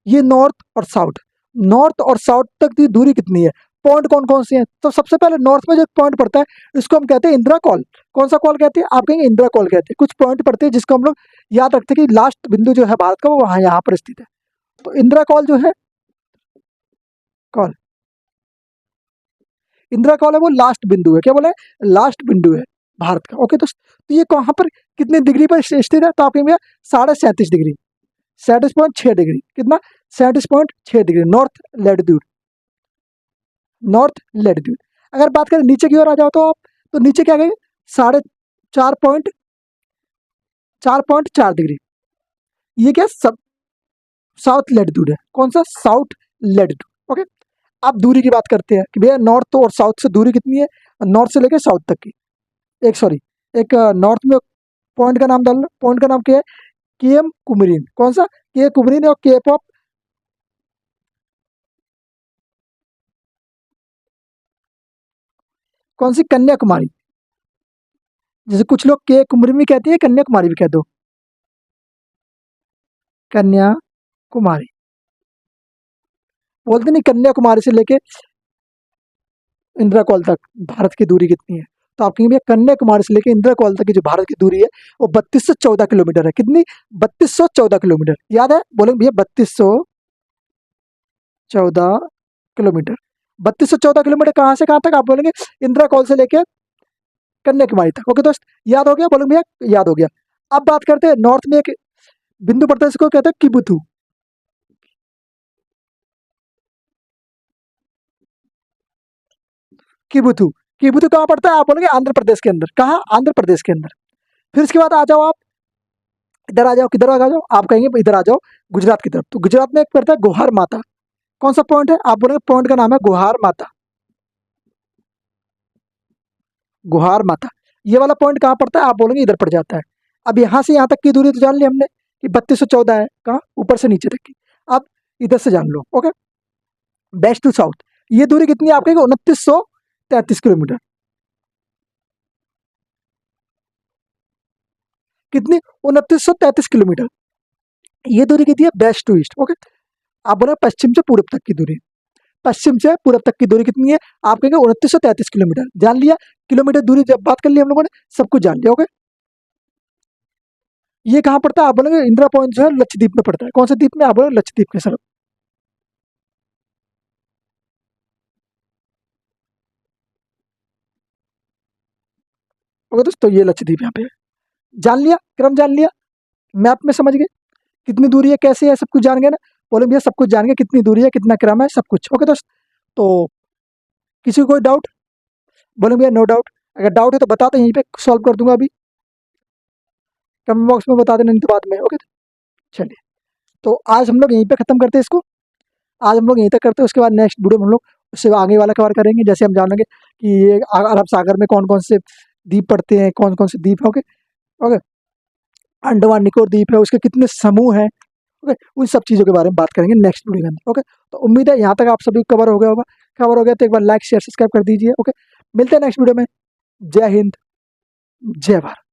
ये नॉर्थ और साउथ तक की दूरी कितनी है, पॉइंट कौन कौन से हैं। तो सबसे पहले नॉर्थ में जो पॉइंट पड़ता है, इसको हम कहते हैं इंदिरा कॉल। कौन सा कॉल कहते हैं, आप कहेंगे इंदिरा कॉल कहते हैं। कुछ पॉइंट पड़ते हैं जिसको हम लोग याद रखते हैं कि लास्ट बिंदु जो है भारत का, वो वहाँ यहाँ पर स्थित है। तो इंदिरा कॉल जो है, कॉल, इंदिरा कॉल है, वो लास्ट बिंदु है। क्या बोले, लास्ट बिंदु है भारत का, ओके दोस्त। तो ये कहाँ पर कितने डिग्री पर स्थित है, तो आप कहेंगे 37.5 डिग्री, 37.6 डिग्री, कितना, 37.6 degree north latitude, north latitude. अगर बात करें नीचे की ओर आ जाओ तो आप, तो नीचे क्या कहेंगे, 4.4 डिग्री, ये क्या सब साउथ लेटीट्यूड है। कौन सा, साउथ लेटीट्यूड, ओके। अब दूरी की बात करते हैं कि भैया नॉर्थ और साउथ से दूरी कितनी है, नॉर्थ से लेकर साउथ तक की। एक सॉरी, एक नॉर्थ में पॉइंट का नाम डाल लो, पॉइंट का नाम क्या है, के एम कुमरीन। कौन सा, के कुमरीन और केप ऑफ, कौन सी, कन्याकुमारी। जैसे कुछ लोग के कुमरीन भी कहते हैं, कन्याकुमारी भी कह दो, कन्याकुमारी बोलते नहीं। कन्याकुमारी से लेके इंदिरा कॉल तक भारत की दूरी कितनी है, तो आप कहेंगे भैया कन्याकुमारी से लेकर इंदिरा कॉल तक की जो भारत की दूरी है, वो 3214 किलोमीटर है। कितनी, 3214 किलोमीटर, याद है, बोलेंगे भैया 3214 किलोमीटर। 3214 किलोमीटर कहाँ से कहाँ तक, आप बोलेंगे इंदिरा कॉल से लेकर कन्याकुमारी तक, ओके दोस्त, याद हो गया, बोलेंगे भैया याद हो गया। अब बात करते हैं नॉर्थ में एक बिंदु पड़ता है, इसको कहते हैं किबुथु। किबुथु, किबुथु कहाँ पड़ता है, आप बोलेंगे आंध्र प्रदेश के अंदर। कहाँ, आंध्र प्रदेश के अंदर। फिर इसके बाद आ जाओ आप, इधर आ जाओ, किधर आ जाओ, आप कहेंगे इधर आ जाओ, गुजरात की तरफ। तो गुजरात में एक पड़ता है गुहार माता। कौन सा पॉइंट है, आप बोलेंगे पॉइंट का नाम है गुहार माता, गुहार माता। ये वाला पॉइंट कहाँ पड़ता है, आप बोलेंगे इधर पड़ जाता है। अब यहाँ से यहाँ तक की दूरी तो जान ली हमने कि 3214 है, कहाँ, ऊपर से नीचे तक की। अब इधर से जान लो, ओके, वेस्ट टू साउथ, ये दूरी कितनी है, आप कहेंगे 2933 किलोमीटर। कितनी, 2933 किलोमीटर। ये दूरी कितनी है, वेस्ट टू ईस्ट, ओके। आप बोले पश्चिम से पूर्व तक की दूरी, पश्चिम से पूर्व तक की दूरी कितनी है, आप कहेंगे 2933 किलोमीटर। जान लिया, किलोमीटर दूरी जब बात कर लिया हम लोगों ने, सब कुछ जान लिया, ओके। ये कहाँ पड़ता है, आप बोलेंगे इंदिरा पॉइंट जो है लक्षद्वीप में पड़ता है। कौन से द्वीप में, आप बोले लक्षद्वीप के सर, ओके दोस्तों, ये लक्षद्वीप यहाँ पे है। जान लिया, क्रम जान लिया, मैप में समझ गए कितनी दूरी है, कैसे है, सब कुछ जान गए ना। बोलेंगे भैया सब कुछ जान गए, कितनी दूरी है, कितना क्रम है, सब कुछ। ओके दोस्त, तो किसी को कोई डाउट? बोलेंगे भैया नो डाउट। अगर डाउट है तो बता दो, यहीं पे सॉल्व कर दूंगा अभी, कमेंट बॉक्स में बता देना, नहीं तो बाद में। ओके, चलिए, तो आज हम लोग यहीं पे ख़त्म करते हैं इसको। आज हम लोग यहीं तक करते हैं, उसके बाद नेक्स्ट वीडियो में हम लोग उससे आगे वाला कवर करेंगे। जैसे हम जानेंगे कि ये अरब सागर में कौन कौन से द्वीप पड़ते हैं, कौन कौन से द्वीप है। ओके, ओके, अंडमान निकोबार द्वीप है, उसके कितने समूह हैं। ओके, उन सब चीज़ों के बारे में बात करेंगे नेक्स्ट वीडियो के अंदर। ओके, तो उम्मीद है यहाँ तक आप सभी कवर हो गया होगा। कवर हो गया तो एक बार लाइक शेयर सब्सक्राइब कर दीजिए। ओके, मिलते हैं नेक्स्ट वीडियो में। जय हिंद, जय भारत।